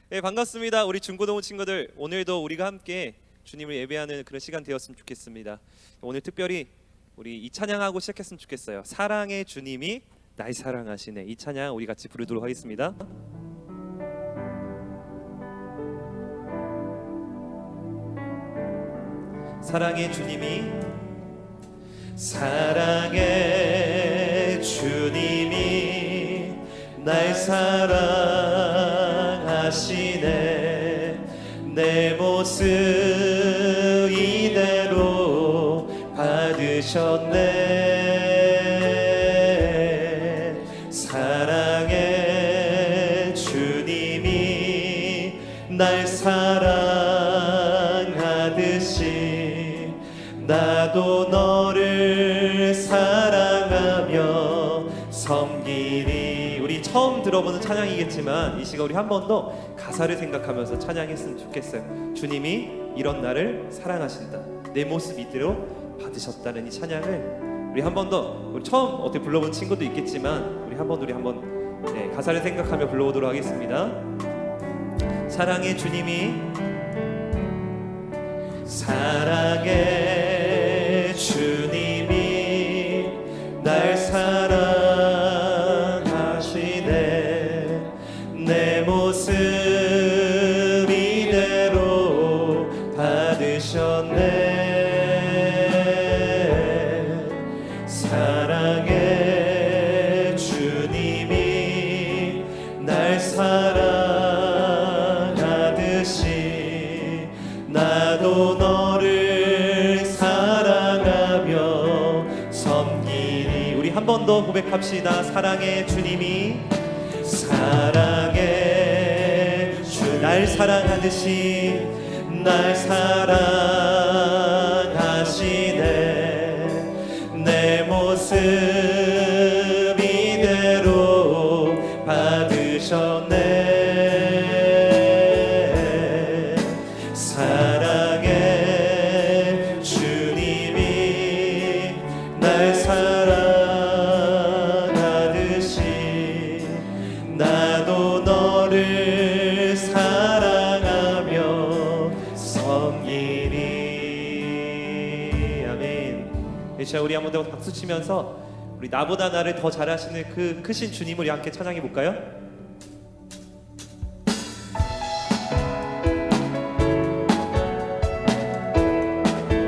네, 반갑습니다. 우리 중고등부 친구들, 오늘도 우리가 함께 주님을 예배하는 그런 시간 되었으면 좋겠습니다. 오늘 특별히 우리 이 찬양하고 시작했으면 좋겠어요. 사랑의 주님이 날 사랑하시네. 이 찬양 우리 같이 부르도록 하겠습니다. 사랑의 주님이, 사랑의 주님이 날 사랑하시네. 내 모습 이대로 받으셨네. 사랑의 주님이 날 사랑하듯이 나도 너를 사랑하며 섬기리. 우리 처음 들어보는 찬양이겠지만 이 시간 우리 한 번 더 가사를 생각하면서 찬양했으면 좋겠어요. 주님이 이런 나를 사랑하신다. 내 모습 이대로 받으셨다는 이 찬양을 우리 한 번 더, 우리 처음 어떻게 불러본 친구도 있겠지만 우리 한 번 가사를 생각하며 불러보도록 하겠습니다. 사랑의 주님이, 사랑의 주님이 날 사랑하시네. 내 모습 이대로 받으셨네. 사랑의 주님이 날 사랑하듯이 나도 너를 사랑하며 섬기리. 우리 한 번 더 고백합시다. 사랑의 주님이, 사랑의 주 날 사랑하듯이 날 사랑하시네. 내 모습 이대로 받으셨네. 사랑의 주님이 날 사랑하듯이 나도 너를 사랑하며 섬기리. 아멘. 자, 우리 한번 더 박수 치면서 우리 나보다 나를 더 잘하시는 그 크신 주님을 우리 함께 찬양해 볼까요?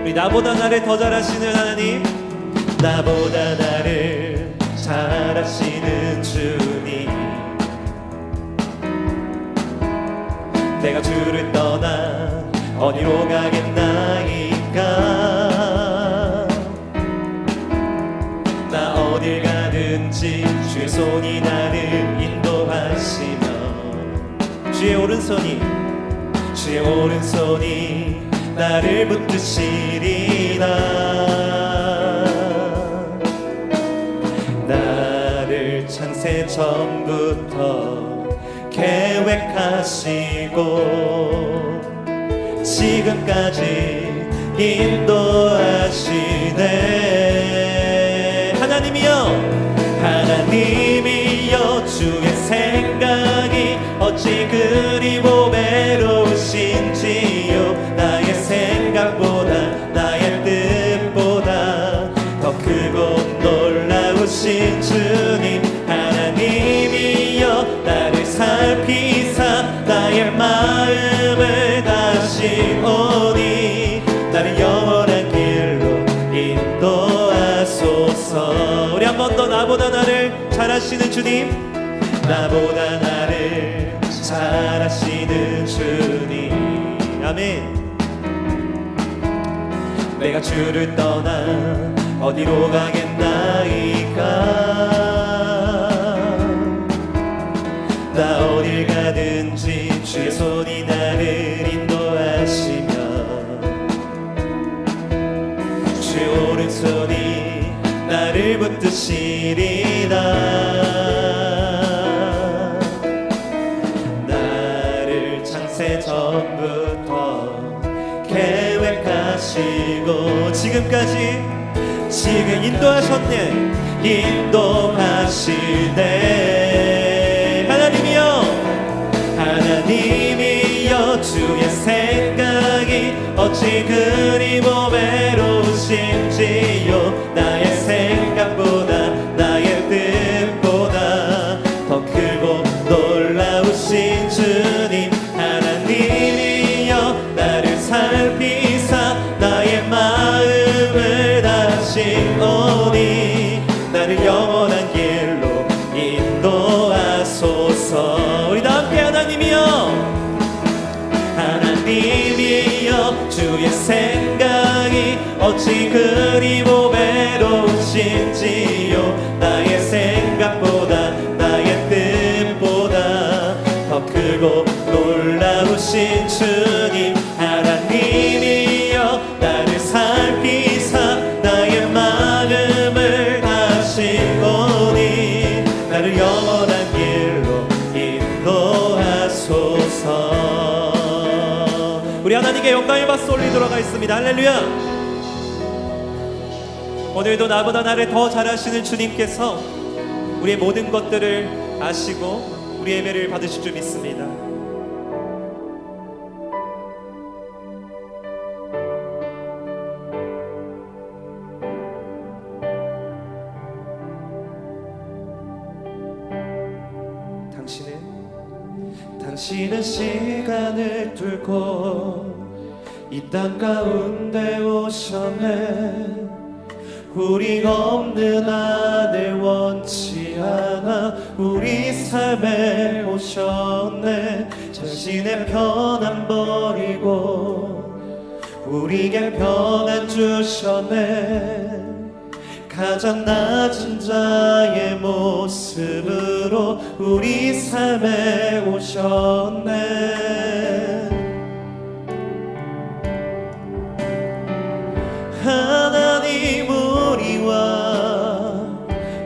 우리 나보다 나를 더 잘하시는 하나님, 나보다 나를 잘하시는 주님, 내가 주를 떠나 어디로 가겠나이까. 나 어딜 가든지 주의 손이 나를 인도하시며 주의 오른손이 나를 붙드시리라. 나를 창세 전부터 계획하시고 지금까지 인도하시네. 하나님이여 주의 생각이 어찌 그리 보배로우신지요. 나의 생각보다 나의 뜻보다 더 크고 잘하시는 주님, 나보다 나를 잘하시는 주님. 아멘. 내가 주를 떠나 어디로 가겠나이까. 나 어딜 가든지 주의 손이 나를 인도하시며 주의 오른손이 나를 붙드시리다. 나를 창세 전부터 계획하시고 지금까지 지금 인도하셨네. 인도하시네. 하나님이여 주의 생각이 어찌 그리 보배로우신지요. 나의 생각보다 나의 뜻보다 더 크고 놀라우신 주님. 하나님이여 나를 살피사 나의 마음을 다시오니 나를 영원한 길로 인도하소서. 우리 다 함께 하나님이여 주의 생각이 어찌 그리 보배로우신지요. 나의 생각보다 나의 뜻보다 더 크고 놀라우신 주님. 하나님이여 나를 살피사 나의 마음을 다시오니 나를 영원한 길로 인도하소서. 우리 하나님께 영광의 박수 올리도록 하겠습니다. 할렐루야. 오늘도 나보다 나를 더 잘하시는 주님께서 우리의 모든 것들을 아시고 우리 예배를 받으실 줄 믿습니다. 당신은 시간을 뚫고 이 땅 가운데 오셨네. 우리 없는 하늘 원치 않아 우리 삶에 오셨네. 자신의 편안 버리고 우리에게 평안 주셨네. 가장 낮은 자의 모습으로 우리 삶에 오셨네. 하나님 우리와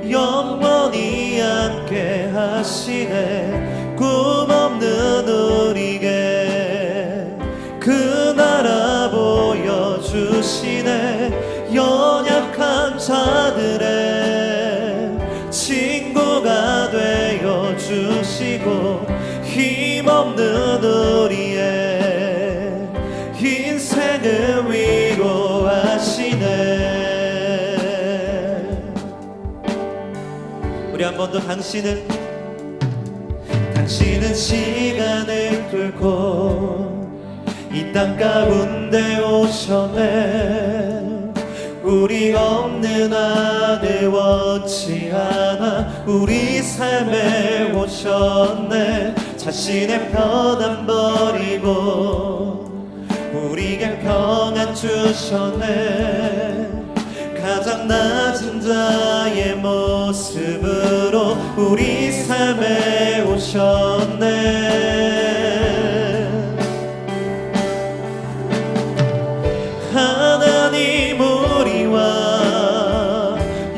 영원히 함께 하시네. 꿈 없는 우리에게 그 나라 보여주시네. 연약한 자들의 친구가 되어 주시고 힘없는 우리의 인생을 위로하시네. 우리 한 번 더 당신은 시간을 뚫고 이 땅 가운데 오셨네. 우리 없는 하늘 원치 않아 우리 삶에 오셨네. 자신의 편안 버리고 우리에게 평안 주셨네. 가장 낮은 자의 모습으로 우리 삶에 오셨네. 하나님 우리와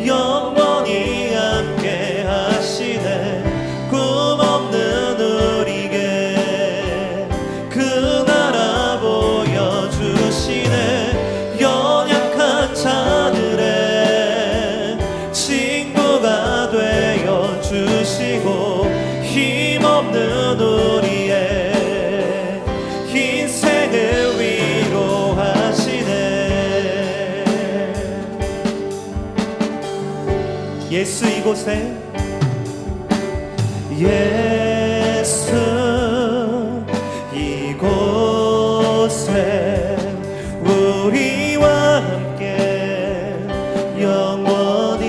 영원히 함께 하시네. 꿈 없는 우리에게 그 나라 보여주시네. 연약한 자들의 친구가 되어 주시고 힘없는 우리의 인생을 위로하시네. 예수 이곳에 예수 이곳에 우리와 함께 영원히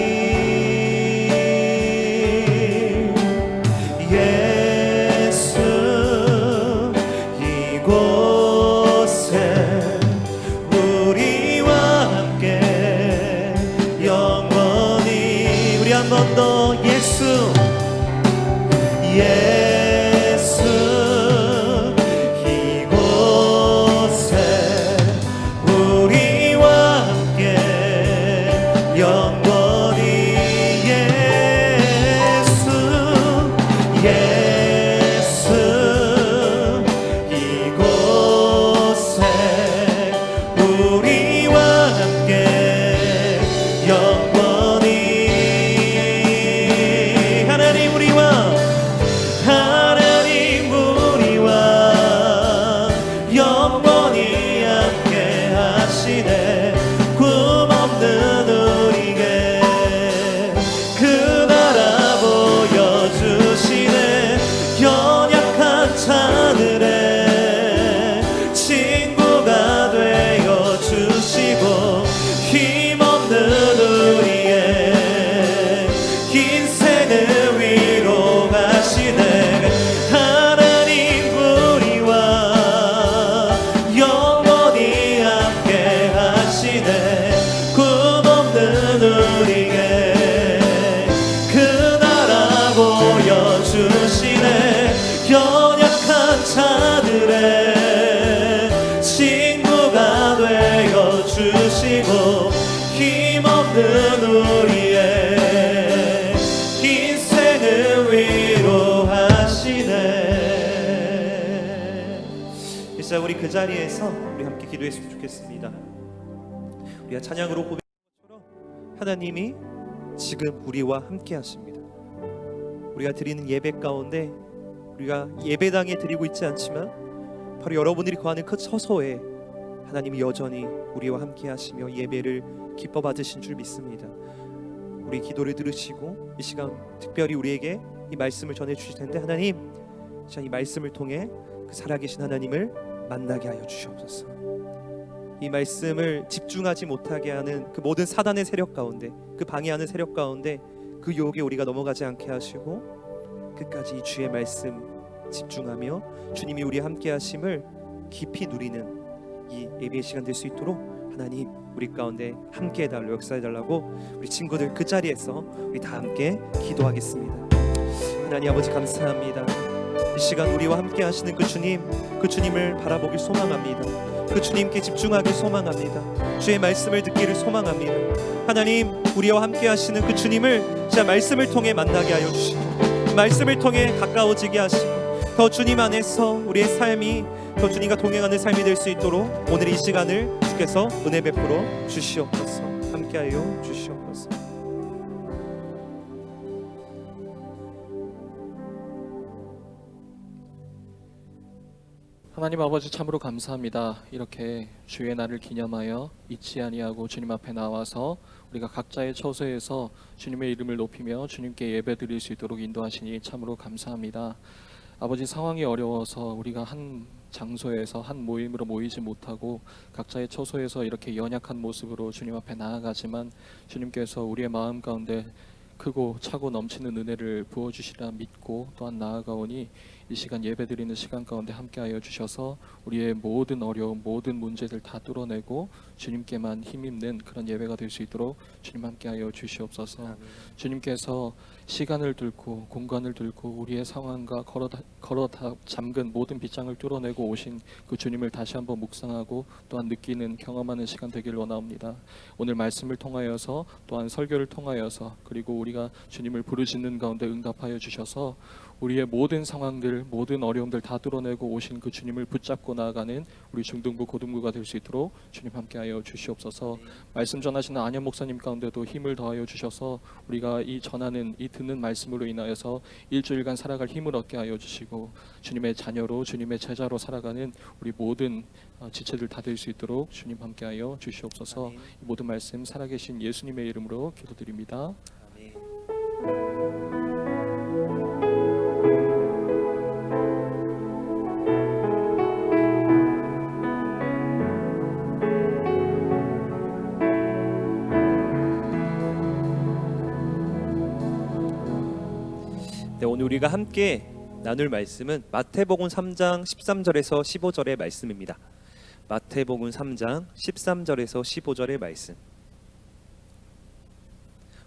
우리 그 자리에서 우리 함께 기도했으면 좋겠습니다. 우리가 찬양으로 고백한 것처럼 하나님이 지금 우리와 함께 하십니다. 우리가 드리는 예배 가운데 우리가 예배당에 드리고 있지 않지만 바로 여러분들이 거하는 그 처소에 하나님이 여전히 우리와 함께 하시며 예배를 기뻐 받으신 줄 믿습니다. 우리 기도를 들으시고 이 시간 특별히 우리에게 이 말씀을 전해 주실 텐데, 하나님 이 말씀을 통해 그 살아계신 하나님을 만나게 하여 주시옵소서. 이 말씀을 집중하지 못하게 하는 그 모든 사단의 세력 가운데, 그 방해하는 세력 가운데 그 유혹에 우리가 넘어가지 않게 하시고 끝까지 이 주의 말씀 집중하며 주님이 우리와 함께 하심을 깊이 누리는 이 예배의 시간 될 수 있도록 하나님 우리 가운데 함께 해달라고, 역사해달라고 우리 친구들 그 자리에서 우리 다 함께 기도하겠습니다. 하나님 아버지 감사합니다. 이 시간 우리와 함께 하시는 그 주님을 바라보길 소망합니다. 그 주님께 집중하길 소망합니다. 주의 말씀을 듣기를 소망합니다. 하나님 우리와 함께 하시는 그 주님을 진짜 말씀을 통해 만나게 하여 주시고 말씀을 통해 가까워지게 하시고 더 주님 안에서 우리의 삶이 더 주님과 동행하는 삶이 될 수 있도록 오늘 이 시간을 주께서 은혜 베풀어 주시옵소서. 함께하여 주시옵소서. 하나님 아버지 참으로 감사합니다. 이렇게 주의 날을 기념하여 잊지 아니하고 주님 앞에 나와서 우리가 각자의 처소에서 주님의 이름을 높이며 주님께 예배드릴 수 있도록 인도하시니 참으로 감사합니다. 아버지 상황이 어려워서 우리가 한 장소에서 한 모임으로 모이지 못하고 각자의 처소에서 이렇게 연약한 모습으로 주님 앞에 나아가지만 주님께서 우리의 마음 가운데 크고 차고 넘치는 은혜를 부어주시라 믿고 또한 나아가오니 이 시간 예배드리는 시간 가운데 함께하여 주셔서 우리의 모든 어려움, 모든 문제들 다 뚫어내고 주님께만 힘입는 그런 예배가 될 수 있도록 주님 함께하여 주시옵소서. 아멘. 주님께서 시간을 들고 공간을 들고 우리의 상황과 걸어 잠근 모든 빗장을 뚫어내고 오신 그 주님을 다시 한번 묵상하고 또한 느끼는 경험하는 시간 되기를 원하옵니다. 오늘 말씀을 통하여서 또한 설교를 통하여서 그리고 우리가 주님을 부르짖는 가운데 응답하여 주셔서 우리의 모든 상황들, 모든 어려움들 다 뚫어내고 오신 그 주님을 붙잡고 나아가는 우리 중등부, 고등부가 될 수 있도록 주님 함께하여 주시옵소서. 말씀 전하시는 안현 목사님 가운데도 힘을 더하여 주셔서 우리가 이 전하는 이 듣는 말씀으로 인하여서 일주일간 살아갈 힘을 얻게 하여 주시고 주님의 자녀로 주님의 제자로 살아가는 우리 모든 지체들 다 될 수 있도록 주님 함께하여 주시옵소서. 이 모든 말씀 살아계신 예수님의 이름으로 기도드립니다. 네, 오늘 우리가 함께 나눌 말씀은 마태복음 3장 13절에서 15절의 말씀입니다. 마태복음 3장 13절에서 15절의 말씀.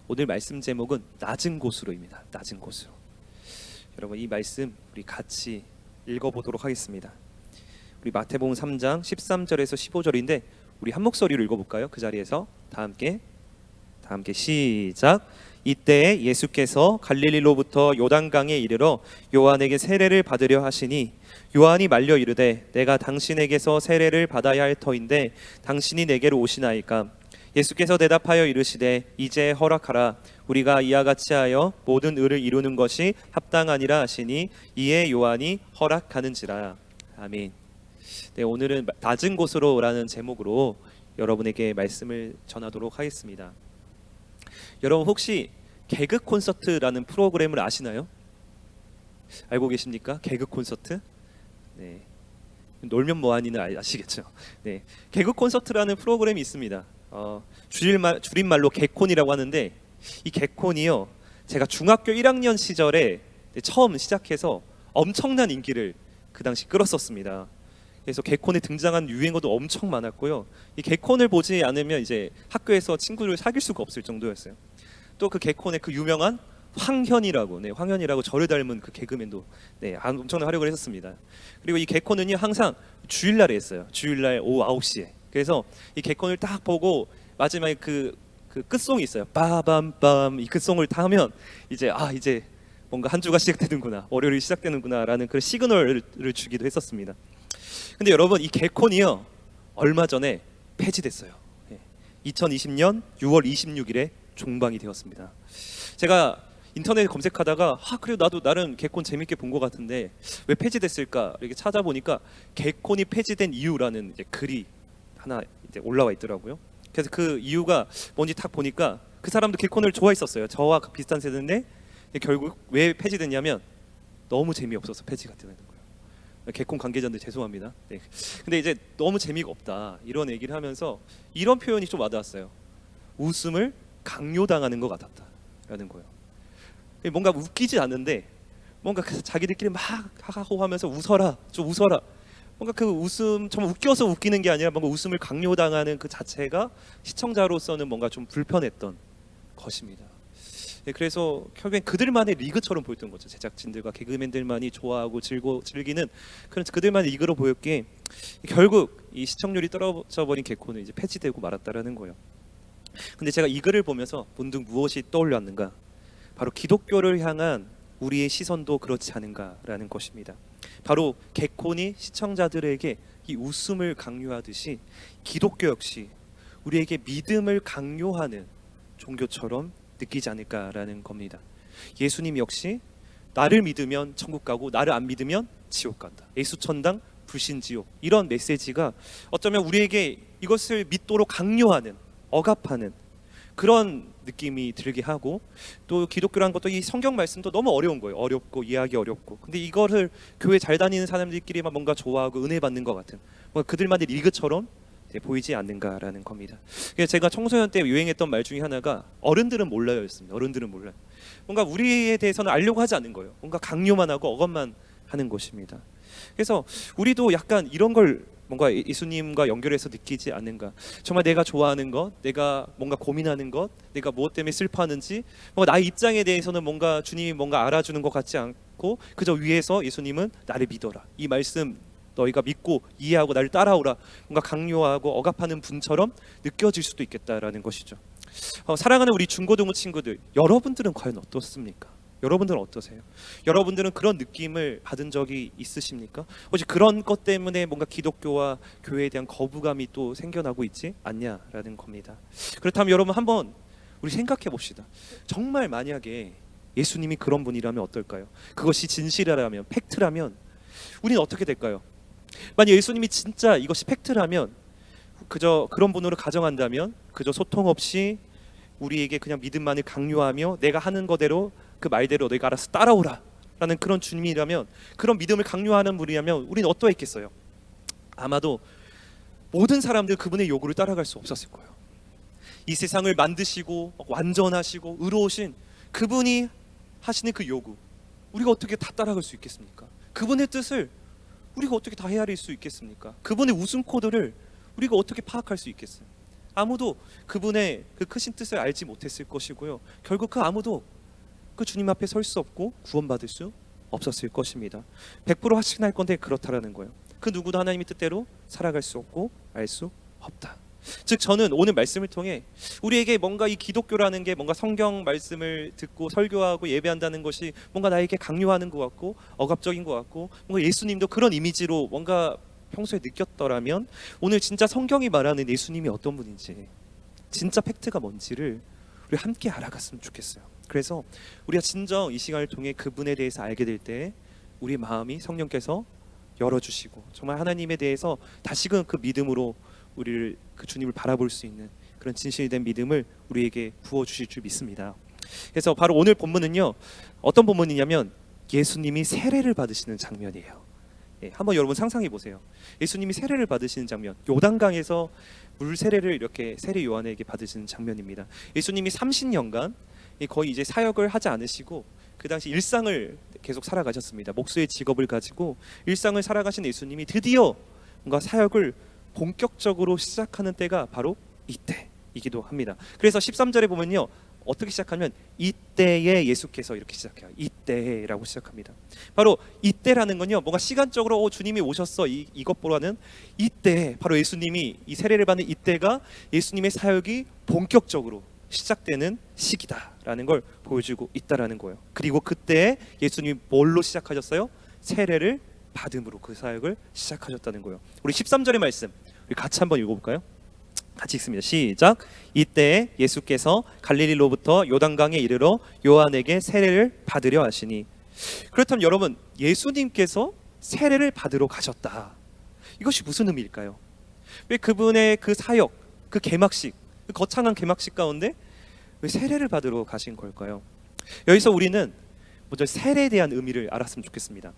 오늘 말씀 제목은 낮은 곳으로입니다. 낮은 곳으로. 여러분 이 말씀 우리 같이 읽어보도록 하겠습니다. 우리 마태복음 3장 13절에서 15절인데 우리 한 목소리로 읽어볼까요? 그 자리에서 다 함께 시작. 이때에 예수께서 갈릴리로부터 요단강에 이르러 요한에게 세례를 받으려 하시니 요한이 말려 이르되 내가 당신에게서 세례를 받아야 할 터인데 당신이 내게로 오시나이까. 예수께서 대답하여 이르시되 이제 허락하라. 우리가 이와 같이 하여 모든 의를 이루는 것이 합당하니라 하시니 이에 요한이 허락하는지라. 아멘. 네, 오늘은 낮은 곳으로라는 제목으로 여러분에게 말씀을 전하도록 하겠습니다. 여러분 혹시 개그 콘서트라는 프로그램을 아시나요? 알고 계십니까? 개그 콘서트? 네. 놀면 뭐하니는 아시겠죠? 네. 개그 콘서트라는 프로그램이 있습니다. 줄임말로 개콘이라고 하는데 이 개콘이요. 제가 중학교 1학년 시절에 처음 시작해서 엄청난 인기를 그 당시 끌었었습니다. 그래서 개콘에 등장한 유행어도 엄청 많았고요. 이 개콘을 보지 않으면 이제 학교에서 친구를 사귈 수가 없을 정도였어요. 또 그 개콘의 그 유명한 황현이라고, 황현이라고 저를 닮은 그 개그맨도 엄청난 활약을 했었습니다. 그리고 이 개콘은요 항상 주일날에 했어요. 주일날 오후 9시에. 그래서 이 개콘을 딱 보고 마지막에 그 끝송이 있어요. 빠밤빰 이 끝송을 다 하면 이제 이제 뭔가 한 주가 시작되는구나, 월요일이 시작되는구나라는 그런 시그널을 주기도 했었습니다. 근데 여러분 이 개콘이요 얼마 전에 폐지됐어요. 2020년 6월 26일에 종방이 되었습니다. 제가 인터넷 검색하다가 그래요 나도 나름 개콘 재밌게 본 것 같은데 왜 폐지됐을까 이렇게 찾아보니까 개콘이 폐지된 이유라는 이제 글이 하나 이제 올라와 있더라고요. 그래서 그 이유가 뭔지 딱 보니까 그 사람도 개콘을 좋아했었어요. 저와 비슷한 세대인데 결국 왜 폐지됐냐면 너무 재미없어서 폐지가 되는 거예요. 개콘 관계자들 죄송합니다. 네. 근데 이제 너무 재미가 없다 이런 얘기를 하면서 이런 표현이 좀 와닿았어요. 웃음을 강요당하는 것 같았다라는 거예요. 뭔가 웃기지 않은데 뭔가 자기들끼리 막 하하호 하면서 웃어라 좀 웃어라 뭔가 그 웃음 정말 웃겨서 웃기는 게 아니라 뭔가 웃음을 강요당하는 그 자체가 시청자로서는 뭔가 좀 불편했던 것입니다. 네, 그래서 결국엔 그들만의 리그처럼 보였던 거죠. 제작진들과 개그맨들만이 좋아하고 즐기는 그런 그들만의 리그로 보였기에 결국 이 시청률이 떨어져 버린 개콘은 이제 폐지되고 말았다라는 거예요. 근데 제가 이 글을 보면서 문득 무엇이 떠올랐는가? 바로 기독교를 향한 우리의 시선도 그렇지 않은가라는 것입니다. 바로 개콘이 시청자들에게 이 웃음을 강요하듯이 기독교 역시 우리에게 믿음을 강요하는 종교처럼 느끼지 않을까라는 겁니다. 예수님 역시 나를 믿으면 천국 가고 나를 안 믿으면 지옥 간다. 예수천당 불신지옥 이런 메시지가 어쩌면 우리에게 이것을 믿도록 강요하는 억압하는 그런 느낌이 들게 하고 또 기독교라는 것도 이 성경 말씀도 너무 어려운 거예요. 어렵고 이해하기 어렵고 근데 이거를 교회 잘 다니는 사람들끼리만 뭔가 좋아하고 은혜 받는 것 같은 뭔가 그들만의 리그처럼 보이지 않는가라는 겁니다. 그래서 제가 청소년 때 유행했던 말 중에 하나가 어른들은 몰라요였습니다. 어른들은 몰라요. 뭔가 우리에 대해서는 알려고 하지 않는 거예요. 뭔가 강요만 하고 억압만 하는 것입니다. 그래서 우리도 약간 이런 걸 뭔가 예수님과 연결해서 느끼지 않는가. 정말 내가 좋아하는 것, 내가 뭔가 고민하는 것, 내가 무엇 때문에 슬퍼하는지 뭔가 나의 입장에 대해서는 뭔가 주님이 뭔가 알아주는 것 같지 않고 그저 위에서 예수님은 나를 믿어라. 이 말씀 너희가 믿고 이해하고 나를 따라오라. 뭔가 강요하고 억압하는 분처럼 느껴질 수도 있겠다라는 것이죠. 사랑하는 우리 중고등부 친구들, 여러분들은 과연 어떻습니까? 여러분들은 어떠세요? 여러분들은 그런 느낌을 받은 적이 있으십니까? 혹시 그런 것 때문에 뭔가 기독교와 교회에 대한 거부감이 또 생겨나고 있지 않냐라는 겁니다. 그렇다면 여러분 한번 우리 생각해 봅시다. 정말 만약에 예수님이 그런 분이라면 어떨까요? 그것이 진실이라면, 팩트라면 우리는 어떻게 될까요? 만약 예수님이 진짜 이것이 팩트라면 그저 그런 분으로 가정한다면 그저 소통 없이 우리에게 그냥 믿음만을 강요하며 내가 하는 거대로 그 말대로 너희가 알아서 따라오라 라는 그런 주님이라면 그런 믿음을 강요하는 분이라면 우리는 어떠했겠어요? 아마도 모든 사람들 그분의 요구를 따라갈 수 없었을 거예요. 이 세상을 만드시고 완전하시고 의로우신 그분이 하시는 그 요구 우리가 어떻게 다 따라갈 수 있겠습니까? 그분의 뜻을 우리가 어떻게 다 헤아릴 수 있겠습니까? 그분의 웃음 코드를 우리가 어떻게 파악할 수 있겠어요? 아무도 그분의 그 크신 뜻을 알지 못했을 것이고요. 결국 그 아무도 그 주님 앞에 설 수 없고 구원받을 수 없었을 것입니다. 100% 확신할 건데 그렇다라는 거예요. 그 누구도 하나님의 뜻대로 살아갈 수 없고 알 수 없다. 즉 저는 오늘 말씀을 통해 우리에게 뭔가 이 기독교라는 게 뭔가 성경 말씀을 듣고 설교하고 예배한다는 것이 뭔가 나에게 강요하는 것 같고 억압적인 것 같고 뭔가 예수님도 그런 이미지로 뭔가 평소에 느꼈더라면 오늘 진짜 성경이 말하는 예수님이 어떤 분인지 진짜 팩트가 뭔지를 우리 함께 알아갔으면 좋겠어요. 그래서 우리가 진정 이 시간을 통해 그분에 대해서 알게 될 때 우리 마음이 성령께서 열어주시고 정말 하나님에 대해서 다시금 그 믿음으로 우리를 그 주님을 바라볼 수 있는 그런 진실이 된 믿음을 우리에게 부어주실 줄 믿습니다. 그래서 바로 오늘 본문은요 어떤 본문이냐면 예수님이 세례를 받으시는 장면이에요. 한번 여러분 상상해 보세요. 예수님이 세례를 받으시는 장면, 요단강에서 물 세례를 이렇게 세례 요한에게 받으시는 장면입니다. 예수님이 30년간 거의 이제 사역을 하지 않으시고 그 당시 일상을 계속 살아가셨습니다. 목수의 직업을 가지고 일상을 살아가신 예수님이 드디어 뭔가 사역을 본격적으로 시작하는 때가 바로 이때이기도 합니다. 그래서 13절에 보면요 어떻게 시작하면 이때에 예수께서 이렇게 시작해요. 이때라고 시작합니다. 바로 이때라는 건요 뭔가 시간적으로 주님이 오셨어 이것보다는 이때 바로 예수님이 이 세례를 받는 이때가 예수님의 사역이 본격적으로 시작되는 시기다라는 걸 보여주고 있다라는 거예요. 그리고 그때 예수님이 뭘로 시작하셨어요? 세례를 받음으로 그 사역을 시작하셨다는 거예요. 우리 13절의 말씀 우리 같이 한번 읽어볼까요? 같이 읽습니다. 시작. 이때 예수께서 갈릴리로부터 요단강에 이르러 요한에게 세례를 받으려 하시니. 그렇다면 여러분, 예수님께서 세례를 받으러 가셨다. 이것이 무슨 의미일까요? 왜 그분의 그 사역, 그 개막식, 그 거창한 개막식 가운데 왜 세례를 받으러 가신 걸까요? 여기서 우리는 먼저 세례에 대한 의미를 알았으면 좋겠습니다.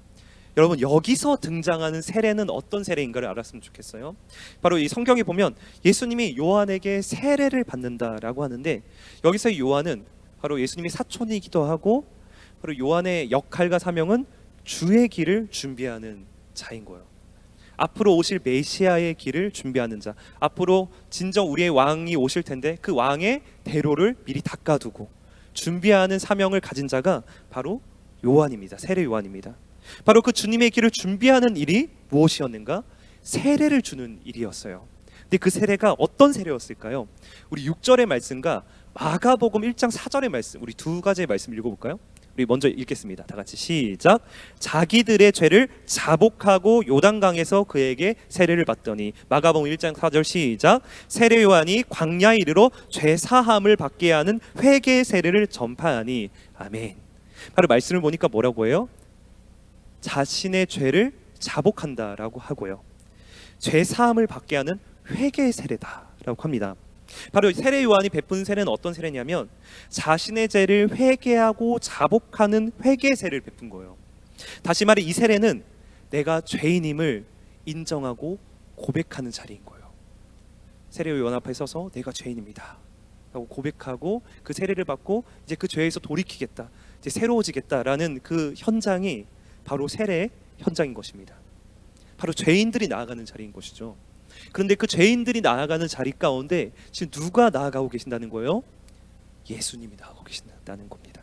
여러분, 여기서 등장하는 세례는 어떤 세례인가를 알았으면 좋겠어요. 바로 이 성경에 보면 예수님이 요한에게 세례를 받는다라고 하는데, 여기서 요한은 바로 예수님이 사촌이기도 하고 바로 요한의 역할과 사명은 주의 길을 준비하는 자인 거예요. 앞으로 오실 메시아의 길을 준비하는 자, 앞으로 진정 우리의 왕이 오실 텐데 그 왕의 대로를 미리 닦아두고 준비하는 사명을 가진 자가 바로 요한입니다. 세례 요한입니다. 바로 그 주님의 길을 준비하는 일이 무엇이었는가? 세례를 주는 일이었어요. 근데 그 세례가 어떤 세례였을까요? 우리 6절의 말씀과 마가복음 1장 4절의 말씀, 우리 두 가지의 말씀 읽어볼까요? 우리 먼저 읽겠습니다. 다 같이 시작. 자기들의 죄를 자복하고 요단강에서 그에게 세례를 받더니. 마가복음 1장 4절 시작. 세례 요한이 광야에 이르러 죄 사함을 받게 하는 회개의 세례를 전파하니. 아멘. 바로 말씀을 보니까 뭐라고 해요? 자신의 죄를 자복한다라고 하고요, 죄 사함을 받게 하는 회개의 세례다라고 합니다. 바로 세례 요한이 베푼 세례는 어떤 세례냐면 자신의 죄를 회개하고 자복하는 회개의 세례를 베푼 거예요. 다시 말해 이 세례는 내가 죄인임을 인정하고 고백하는 자리인 거예요. 세례 요한 앞에 서서 내가 죄인입니다 라고 고백하고 그 세례를 받고 이제 그 죄에서 돌이키겠다, 이제 새로워지겠다라는 그 현장이 바로 세례의 현장인 것입니다. 바로 죄인들이 나아가는 자리인 것이죠. 그런데 그 죄인들이 나아가는 자리 가운데 지금 누가 나아가고 계신다는 거예요? 예수님이 나아가고 계신다는 겁니다.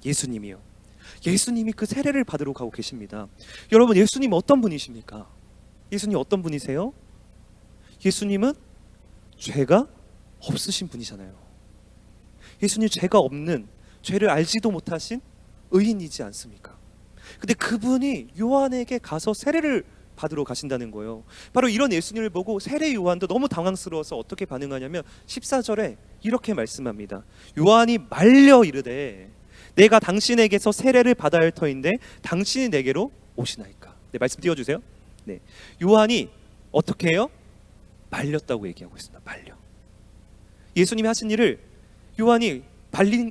예수님이요. 예수님이 그 세례를 받으러 가고 계십니다. 여러분, 예수님 어떤 분이십니까? 예수님 어떤 분이세요? 예수님은 죄가 없으신 분이잖아요. 예수님 죄가 없는, 죄를 알지도 못하신 의인이지 않습니까? 근데 그분이 요한에게 가서 세례를 받으러 가신다는 거예요. 바로 이런 예수님을 보고 세례 요한도 너무 당황스러워서 어떻게 반응하냐면 14절에 이렇게 말씀합니다. 요한이 말려 이르되 내가 당신에게서 세례를 받아야 할 터인데 당신이 내게로 오시나이까. 네, 말씀 띄워주세요. 네, 요한이 어떻게 해요? 말렸다고 얘기하고 있습니다. 말려. 예수님이 하신 일을 요한이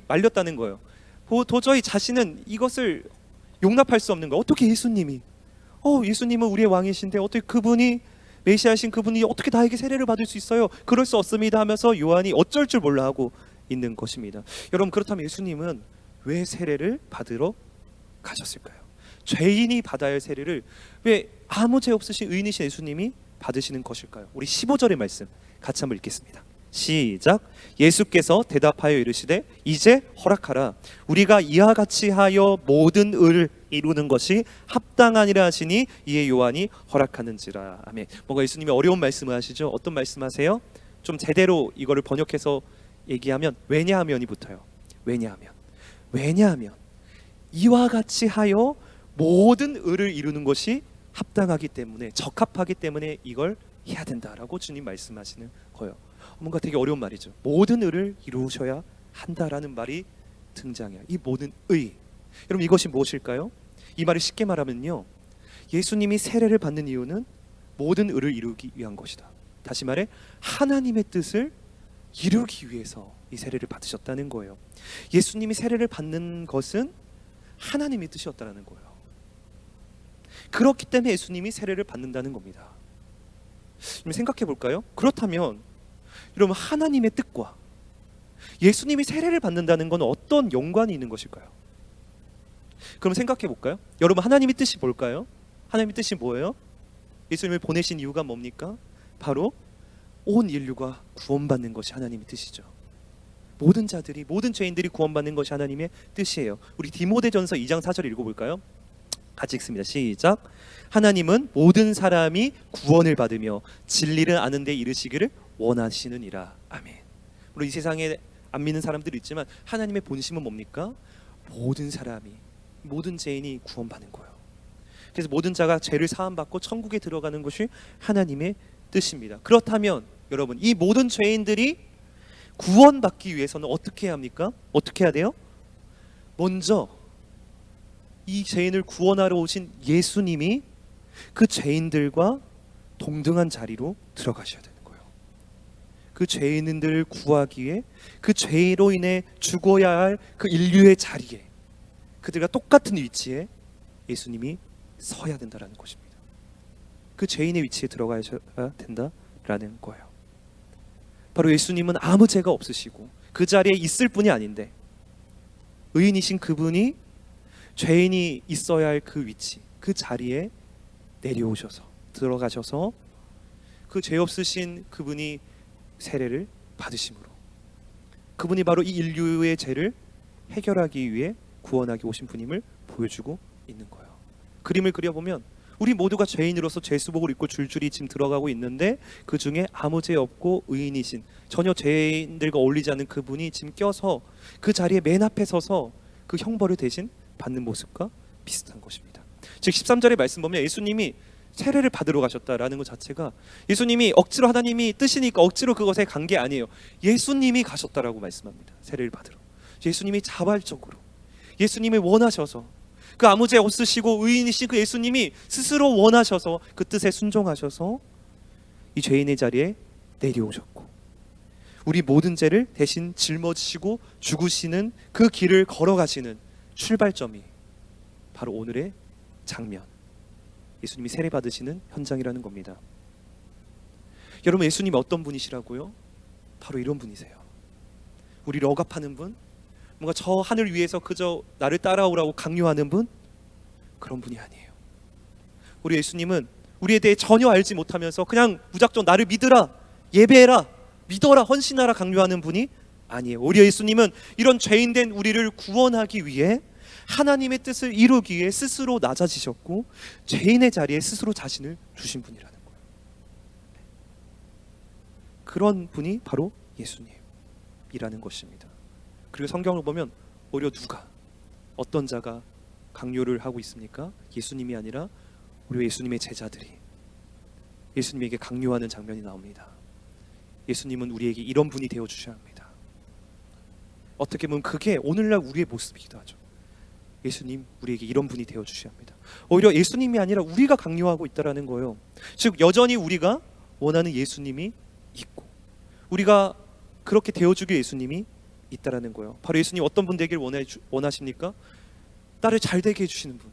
말렸다는 거예요. 도저히 자신은 이것을 용납할 수 없는 거예요. 어떻게 예수님이 예수님은 우리의 왕이신데 어떻게 그분이 메시아신 그분이 어떻게 나에게 세례를 받을 수 있어요? 그럴 수 없습니다 하면서 요한이 어쩔 줄 몰라 하고 있는 것입니다. 여러분, 그렇다면 예수님은 왜 세례를 받으러 가셨을까요? 죄인이 받아야 할 세례를 왜 아무 죄 없으신 의인이신 예수님이 받으시는 것일까요? 우리 15절의 말씀 같이 한번 읽겠습니다. 시작. 예수께서 대답하여 이르시되 이제 허락하라. 우리가 이와 같이 하여 모든 의를 이루는 것이 합당하니라 하시니 이에 요한이 허락하는지라. 아멘. 뭔가 예수님이 어려운 말씀을 하시죠. 어떤 말씀하세요? 좀 제대로 이거를 번역해서 얘기하면 왜냐하면이 붙어요. 왜냐하면 이와 같이 하여 모든 의를 이루는 것이 합당하기 때문에, 적합하기 때문에 이걸 해야 된다라고 주님 말씀하시는 거예요. 뭔가 되게 어려운 말이죠. 모든 의를 이루셔야 한다라는 말이 등장해요. 이 모든 의, 여러분 이것이 무엇일까요? 이 말을 쉽게 말하면요, 예수님이 세례를 받는 이유는 모든 의를 이루기 위한 것이다. 다시 말해 하나님의 뜻을 이루기 위해서 이 세례를 받으셨다는 거예요. 예수님이 세례를 받는 것은 하나님의 뜻이었다는 거예요. 그렇기 때문에 예수님이 세례를 받는다는 겁니다. 생각해 볼까요? 그렇다면 여러분, 하나님의 뜻과 예수님이 세례를 받는다는 건 어떤 연관이 있는 것일까요? 그럼 생각해 볼까요? 여러분, 하나님의 뜻이 뭘까요? 하나님의 뜻이 뭐예요? 예수님을 보내신 이유가 뭡니까? 바로 온 인류가 구원받는 것이 하나님의 뜻이죠. 모든 자들이, 모든 죄인들이 구원받는 것이 하나님의 뜻이에요. 우리 디모데전서 2장 4절 읽어볼까요? 같이 읽습니다. 시작. 하나님은 모든 사람이 구원을 받으며 진리를 아는 데 이르시기를 원하시느니라. 아멘. 물론 이 세상에 안 믿는 사람들이 있지만 하나님의 본심은 뭡니까? 모든 사람이, 모든 죄인이 구원받는 거예요. 그래서 모든 자가 죄를 사함받고 천국에 들어가는 것이 하나님의 뜻입니다. 그렇다면 여러분, 이 모든 죄인들이 구원받기 위해서는 어떻게 해야 합니까? 어떻게 해야 돼요? 먼저 이 죄인을 구원하러 오신 예수님이 그 죄인들과 동등한 자리로 들어가셔야 되는 거예요. 그 죄인들을 구하기 위해 그 죄로 인해 죽어야 할 그 인류의 자리에, 그들과 똑같은 위치에 예수님이 서야 된다라는 것입니다. 그 죄인의 위치에 들어가셔야 된다라는 거예요. 바로 예수님은 아무 죄가 없으시고 그 자리에 있을 뿐이 아닌데, 의인이신 그분이 죄인이 있어야 할 그 위치, 그 자리에 내려오셔서 들어가셔서 그 죄 없으신 그분이 세례를 받으심으로 그분이 바로 이 인류의 죄를 해결하기 위해 구원하기 오신 분임을 보여주고 있는 거예요. 그림을 그려보면 우리 모두가 죄인으로서 죄수복을 입고 줄줄이 지금 들어가고 있는데, 그 중에 아무 죄 없고 의인이신, 전혀 죄인들과 어울리지 않는 그분이 지금 껴서 그 자리에 맨 앞에 서서 그 형벌을 대신 받는 모습과 비슷한 것입니다. 즉 13절의 말씀 보면 예수님이 세례를 받으러 가셨다라는 것 자체가, 예수님이 억지로, 하나님이 뜻이니까 억지로 그것에 간 게 아니에요. 예수님이 가셨다라고 말씀합니다. 세례를 받으러 예수님이 자발적으로, 예수님이 원하셔서, 그 아무 죄 없으시고 의인이신 그 예수님이 스스로 원하셔서 그 뜻에 순종하셔서 이 죄인의 자리에 내려오셨고, 우리 모든 죄를 대신 짊어지시고 죽으시는 그 길을 걸어가시는 출발점이 바로 오늘의 장면, 예수님이 세례 받으시는 현장이라는 겁니다. 여러분, 예수님이 어떤 분이시라고요? 바로 이런 분이세요. 우리를 억압하는 분, 뭔가 저 하늘 위에서 그저 나를 따라오라고 강요하는 분, 그런 분이 아니에요. 우리 예수님은 우리에 대해 전혀 알지 못하면서 그냥 무작정 나를 믿으라, 예배해라, 믿어라, 헌신하라 강요하는 분이 아니에요. 오히려 예수님은 이런 죄인된 우리를 구원하기 위해, 하나님의 뜻을 이루기 위해 스스로 낮아지셨고 죄인의 자리에 스스로 자신을 주신 분이라는 거예요. 그런 분이 바로 예수님이라는 것입니다. 그리고 성경을 보면 오히려 누가, 어떤 자가 강요를 하고 있습니까? 예수님이 아니라 오히려 예수님의 제자들이 예수님에게 강요하는 장면이 나옵니다. 예수님은 우리에게 이런 분이 되어 주셔야 합니다. 어떻게 보면 그게 오늘날 우리의 모습이기도 하죠. 예수님, 우리에게 이런 분이 되어 주셔야 합니다. 오히려 예수님이 아니라 우리가 강요하고 있다라는 거예요. 즉 여전히 우리가 원하는 예수님이 있고, 우리가 그렇게 되어주기 예수님이 있다라는 거예요. 바로 예수님 어떤 분 되길 원하십니까? 나를 잘 되게 해주시는 분,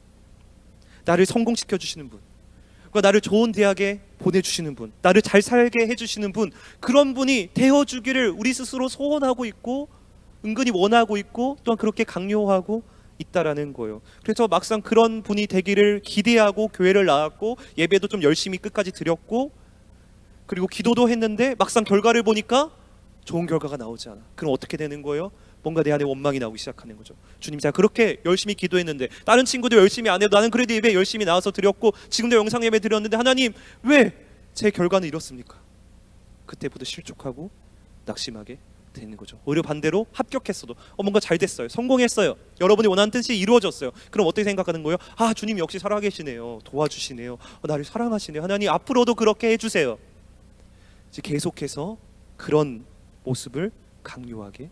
나를 성공시켜 주시는 분, 나를 좋은 대학에 보내주시는 분, 나를 잘 살게 해주시는 분, 그런 분이 되어주기를 우리 스스로 소원하고 있고 은근히 원하고 있고 또한 그렇게 강요하고 있다라는 거예요. 그래서 막상 그런 분이 되기를 기대하고 교회를 나왔고 예배도 좀 열심히 끝까지 드렸고 그리고 기도도 했는데 막상 결과를 보니까 좋은 결과가 나오지 않아. 그럼 어떻게 되는 거예요? 뭔가 내 안에 원망이 나오기 시작하는 거죠. 주님, 제가 그렇게 열심히 기도했는데, 다른 친구들 열심히 안 해도 나는 그래도 예배 열심히 나와서 드렸고 지금도 영상 예배 드렸는데 하나님 왜 제 결과는 이렇습니까? 그때부터 실족하고 낙심하게 되는 거죠. 오히려 반대로 합격했어도 뭔가 잘 됐어요, 성공했어요, 여러분이 원하는 뜻이 이루어졌어요. 그럼 어떻게 생각하는 거예요? 아, 주님 역시 살아계시네요, 도와주시네요, 나를 사랑하시네요, 하나님 앞으로도 그렇게 해주세요. 이제 계속해서 그런 모습을 강요하게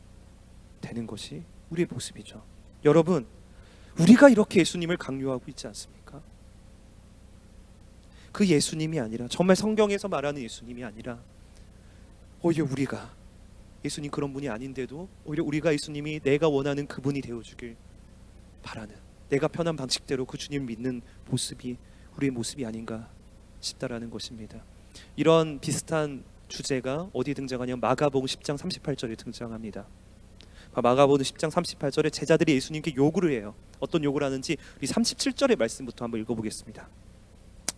되는 것이 우리의 모습이죠. 여러분, 우리가 이렇게 예수님을 강요하고 있지 않습니까? 그 예수님이 아니라, 정말 성경에서 말하는 예수님이 아니라 오히려 우리가, 예수님 그런 분이 아닌데도 오히려 우리가 예수님이 내가 원하는 그분이 되어주길 바라는, 내가 편한 방식대로 그 주님을 믿는 모습이 우리의 모습이 아닌가 싶다라는 것입니다. 이런 비슷한 주제가 어디 등장하냐면 마가복음 10장 38절에 등장합니다. 마가복음 10장 38절에 제자들이 예수님께 요구를 해요. 어떤 요구를 하는지 우리 37절의 말씀부터 한번 읽어보겠습니다.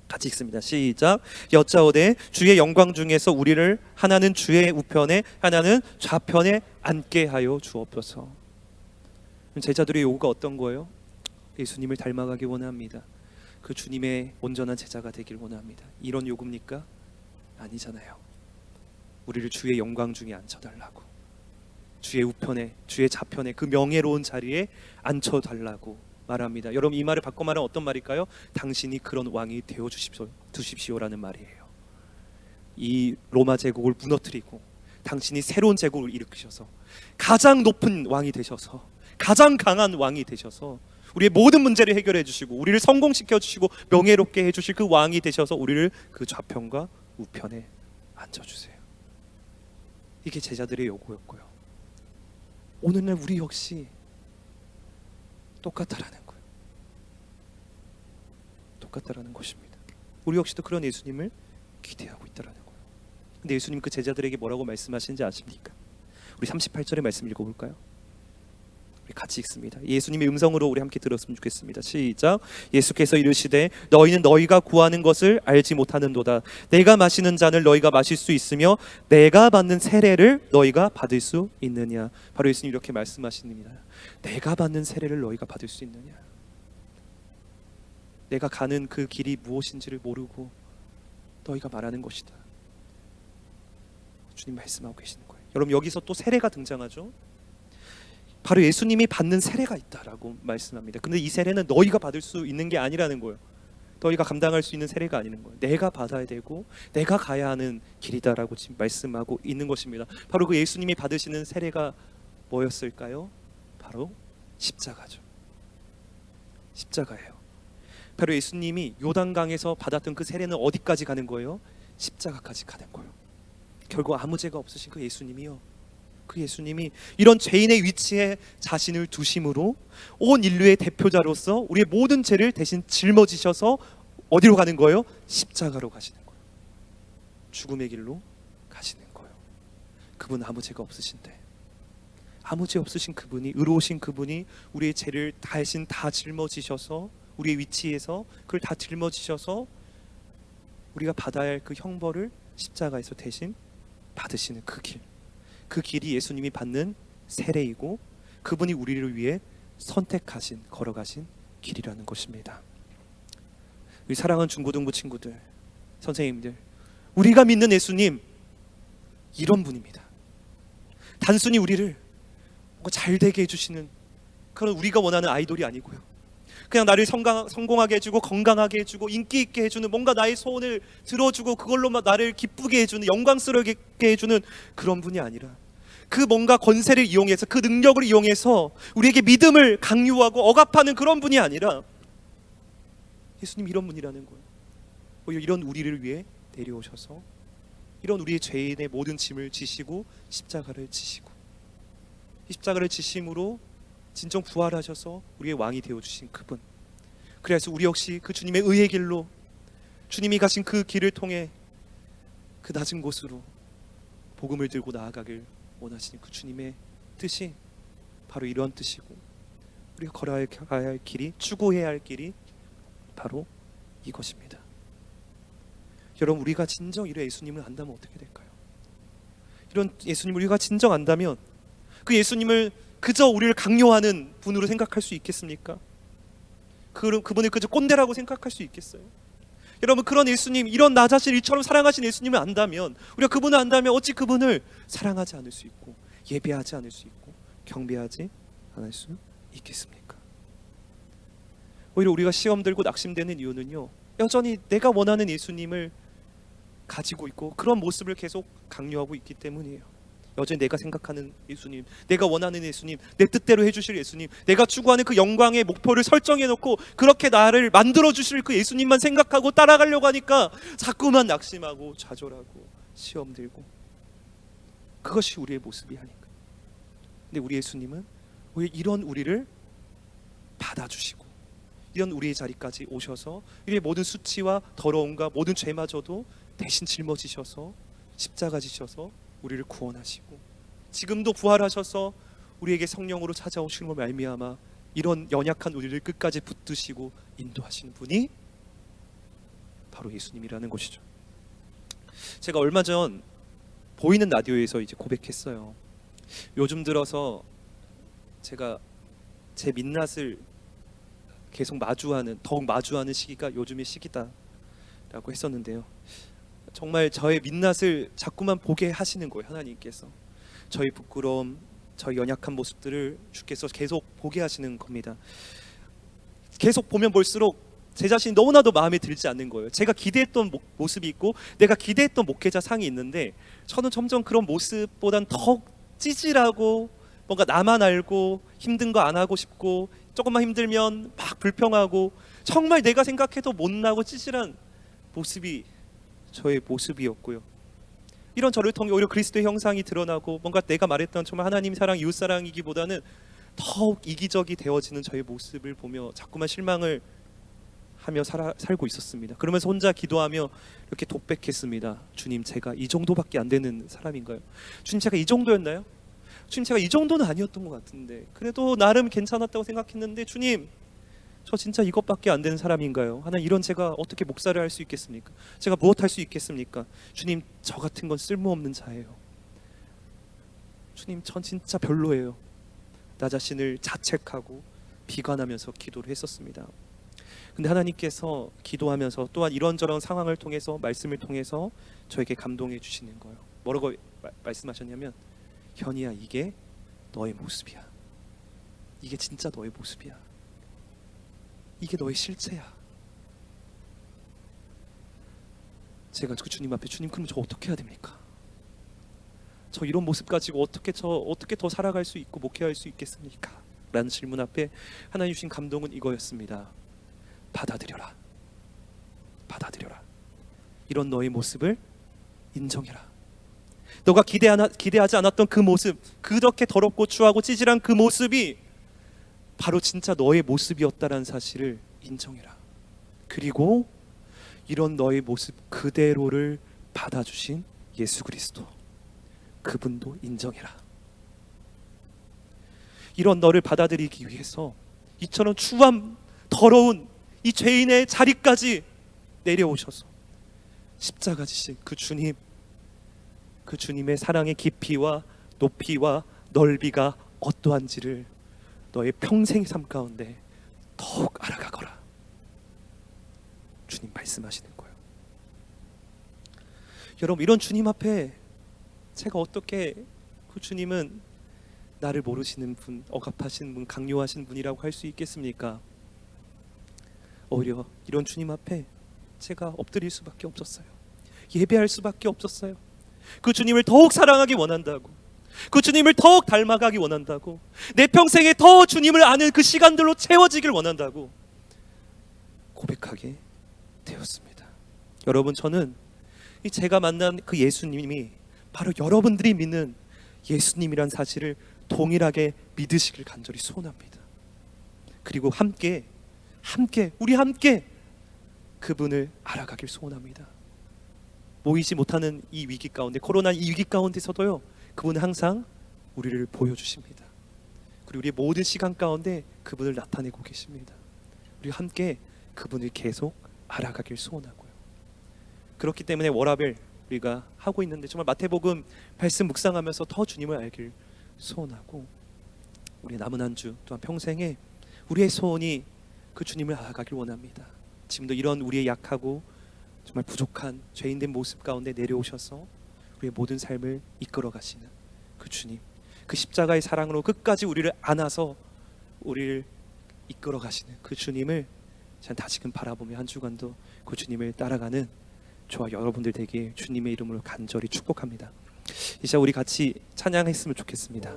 같이 읽습니다. 시작. 여짜오되 주의 영광 중에서 우리를 하나는 주의 우편에 하나는 좌편에 앉게 하여 주옵소서. 제자들의 요구가 어떤 거예요? 예수님을 닮아가기 원합니다. 그 주님의 온전한 제자가 되길 원합니다. 이런 요구입니까? 아니잖아요. 우리를 주의 영광 중에 앉혀달라고, 주의 우편에, 주의 좌편에, 그 명예로운 자리에 앉혀달라고 말합니다. 여러분, 이 말을 바꿔 말하면 어떤 말일까요? 당신이 그런 왕이 되어 두십시오라는 말이에요. 이 로마 제국을 무너뜨리고 당신이 새로운 제국을 일으키셔서 가장 높은 왕이 되셔서 가장 강한 왕이 되셔서 우리의 모든 문제를 해결해 주시고 우리를 성공시켜 주시고 명예롭게 해 주실 그 왕이 되셔서 우리를 그 좌편과 우편에 앉혀주세요. 이게 제자들의 요구였고요. 오늘날 우리 역시 똑같다라는 거예요. 똑같다라는 것입니다. 우리 역시도 그런 예수님을 기대하고 있다라는 거예요. 근데 예수님 그 제자들에게 뭐라고 말씀하시는지 아십니까? 우리 38절의 말씀 읽어볼까요? 우리 같이 읽습니다. 예수님의 음성으로 우리 함께 들었으면 좋겠습니다. 시작. 예수께서 이르시되 너희는 너희가 구하는 것을 알지 못하는도다. 내가 마시는 잔을 너희가 마실 수 있으며 내가 받는 세례를 너희가 받을 수 있느냐. 바로 예수님 이렇게 말씀하십니다. 내가 받는 세례를 너희가 받을 수 있느냐. 내가 가는 그 길이 무엇인지를 모르고 너희가 말하는 것이다. 주님 말씀하고 계시는 거예요. 여러분, 여기서 또 세례가 등장하죠. 바로 예수님이 받는 세례가 있다라고 말씀합니다. 근데 이 세례는 너희가 받을 수 있는 게 아니라는 거예요. 너희가 감당할 수 있는 세례가 아니는 거예요. 내가 받아야 되고 내가 가야 하는 길이다라고 지금 말씀하고 있는 것입니다. 바로 그 예수님이 받으시는 세례가 뭐였을까요? 바로 십자가죠. 십자가예요. 바로 예수님이 요단강에서 받았던 그 세례는 어디까지 가는 거예요? 십자가까지 가는 거예요. 결국 아무 죄가 없으신 그 예수님이요, 그 예수님이 이런 죄인의 위치에 자신을 두심으로 온 인류의 대표자로서 우리의 모든 죄를 대신 짊어지셔서 어디로 가는 거예요? 십자가로 가시는 거예요. 죽음의 길로 가시는 거예요. 그분 아무 죄가 없으신데, 아무 죄 없으신 그분이, 의로우신 그분이 우리의 죄를 대신 다 짊어지셔서 우리의 위치에서 그걸 다 짊어지셔서 우리가 받아야 할 그 형벌을 십자가에서 대신 받으시는 그 길, 그 길이 예수님이 받는 세례이고 그분이 우리를 위해 선택하신, 걸어가신 길이라는 것입니다. 우리 사랑하는 중고등부 친구들, 선생님들, 우리가 믿는 예수님 이런 분입니다. 단순히 우리를 뭔가 잘 되게 해주시는 그런 우리가 원하는 아이돌이 아니고요, 그냥 나를 성공하게 해주고 건강하게 해주고 인기 있게 해주는, 뭔가 나의 소원을 들어주고 그걸로 나를 기쁘게 해주는, 영광스럽게 해주는 그런 분이 아니라 그 뭔가 권세를 이용해서, 그 능력을 이용해서 우리에게 믿음을 강요하고 억압하는 그런 분이 아니라 예수님 이런 분이라는 거예요. 오히려 이런 우리를 위해 내려오셔서 이런 우리의 죄인의 모든 짐을 지시고 십자가를 지시고 십자가를 지심으로 진정 부활하셔서 우리의 왕이 되어주신 그분, 그래서 우리 역시 그 주님의 의의 길로, 주님이 가신 그 길을 통해 그 낮은 곳으로 복음을 들고 나아가길 원하시는 그 주님의 뜻이 바로 이런 뜻이고, 우리가 걸어야 할 길이, 추구해야 할 길이 바로 이것입니다. 여러분, 우리가 진정 이런 예수님을 안다면 어떻게 될까요? 이런 예수님을 우리가 진정 안다면 그 예수님을 그저 우리를 강요하는 분으로 생각할 수 있겠습니까? 그분을 그저 꼰대라고 생각할 수 있겠어요? 여러분, 그런 예수님, 이런 나 자신을 이처럼 사랑하신 예수님을 안다면, 우리가 그분을 안다면 어찌 그분을 사랑하지 않을 수 있고 예배하지 않을 수 있고 경배하지 않을 수 있겠습니까? 오히려 우리가 시험 들고 낙심되는 이유는요, 여전히 내가 원하는 예수님을 가지고 있고 그런 모습을 계속 강요하고 있기 때문이에요. 여전히 내가 생각하는 예수님, 내가 원하는 예수님, 내 뜻대로 해주실 예수님, 내가 추구하는 그 영광의 목표를 설정해놓고 그렇게 나를 만들어주실 그 예수님만 생각하고 따라가려고 하니까 자꾸만 낙심하고 좌절하고 시험 들고, 그것이 우리의 모습이 아닌가. 근데 우리 예수님은 왜 이런 우리를 받아주시고 이런 우리의 자리까지 오셔서 우리의 모든 수치와 더러움과 모든 죄마저도 대신 짊어지셔서 십자가 지셔서 우리를 구원하시고 지금도 부활하셔서 우리에게 성령으로 찾아오시는 걸 말미암아 이런 연약한 우리를 끝까지 붙드시고 인도하시는 분이 바로 예수님이라는 것이죠. 제가 얼마 전 보이는 라디오에서 이제 고백했어요. 요즘 들어서 제가 제 민낯을 계속 더욱 마주하는 시기가 요즘의 시기다라고 했었는데요. 정말 저의 민낯을 자꾸만 보게 하시는 거예요. 하나님께서 저희 부끄러움, 저희 연약한 모습들을 주께서 계속 보게 하시는 겁니다. 계속 보면 볼수록 제 자신이 너무나도 마음에 들지 않는 거예요. 제가 기대했던 모습이 있고 내가 기대했던 목회자 상이 있는데 저는 점점 그런 모습보단 더 찌질하고 뭔가 나만 알고 힘든 거 안 하고 싶고 조금만 힘들면 막 불평하고 정말 내가 생각해도 못나고 찌질한 모습이 저의 모습이었고요. 이런 저를 통해 오히려 그리스도의 형상이 드러나고 뭔가 내가 말했던 정말 하나님 사랑, 이웃 사랑이기보다는 더욱 이기적이 되어지는 저의 모습을 보며 자꾸만 실망을 하며 살고 있었습니다. 그러면서 혼자 기도하며 이렇게 독백했습니다. 주님, 제가 이 정도밖에 안 되는 사람인가요? 주님, 제가 이 정도였나요? 주님, 제가 이 정도는 아니었던 것 같은데 그래도 나름 괜찮았다고 생각했는데 주님, 저 진짜 이것밖에 안 되는 사람인가요? 하나님, 이런 제가 어떻게 목사를 할 수 있겠습니까? 제가 무엇 할 수 있겠습니까? 주님, 저 같은 건 쓸모없는 자예요. 주님, 전 진짜 별로예요. 나 자신을 자책하고 비관하면서 기도를 했었습니다. 근데 하나님께서 기도하면서 또한 이런저런 상황을 통해서 말씀을 통해서 저에게 감동해 주시는 거예요. 뭐라고 말씀하셨냐면, 현이야, 이게 너의 모습이야. 이게 진짜 너의 모습이야. 이게 너의 실체야. 제가 그 주님 앞에, 주님, 그럼 저 어떻게 해야 됩니까? 저 이런 모습 가지고 어떻게 더 살아갈 수 있고 목회할 수 있겠습니까? 라는 질문 앞에 하나님 주신 감동은 이거였습니다. 받아들여라. 받아들여라. 이런 너의 모습을 인정해라. 너가 기대하지 않았던 그 모습, 그렇게 더럽고 추하고 찌질한 그 모습이 바로 진짜 너의 모습이었다라는 사실을 인정해라. 그리고 이런 너의 모습 그대로를 받아주신 예수 그리스도, 그분도 인정해라. 이런 너를 받아들이기 위해서 이처럼 추한 더러운 이 죄인의 자리까지 내려오셔서 십자가 지신 그 주님, 그 주님의 사랑의 깊이와 높이와 넓이가 어떠한지를 너의 평생 삶 가운데 더욱 알아가거라. 주님 말씀하시는 거예요. 여러분, 이런 주님 앞에 제가 어떻게, 그 주님은 나를 모르시는 분, 억압하신 분, 강요하신 분이라고 할 수 있겠습니까? 오히려 이런 주님 앞에 제가 엎드릴 수밖에 없었어요. 예배할 수밖에 없었어요. 그 주님을 더욱 사랑하기 원한다고, 그 주님을 더욱 닮아가기 원한다고, 내 평생에 더 주님을 아는 그 시간들로 채워지길 원한다고 고백하게 되었습니다. 여러분, 저는 이 제가 만난 그 예수님이 바로 여러분들이 믿는 예수님이란 사실을 동일하게 믿으시길 간절히 소원합니다. 그리고 우리 함께 그분을 알아가길 소원합니다. 모이지 못하는 이 위기 가운데, 코로나 이 위기 가운데서도요, 그분은 항상 우리를 보여주십니다. 그리고 우리의 모든 시간 가운데 그분을 나타내고 계십니다. 우리 함께 그분을 계속 알아가길 소원하고요. 그렇기 때문에 워라벨 우리가 하고 있는데 정말 마태복음 말씀 묵상하면서 더 주님을 알길 소원하고, 우리 남은 한 주 또한 평생에 우리의 소원이 그 주님을 알아가길 원합니다. 지금도 이런 우리의 약하고 정말 부족한 죄인된 모습 가운데 내려오셔서 우리의 모든 삶을 이끌어 가시는 그 주님, 그 십자가의 사랑으로 끝까지 우리를 안아서 우리를 이끌어 가시는 그 주님을 전 다시금 바라보며 한 주간도 그 주님을 따라가는 저와 여러분들 되게 주님의 이름으로 간절히 축복합니다. 이 시간 우리 같이 찬양했으면 좋겠습니다.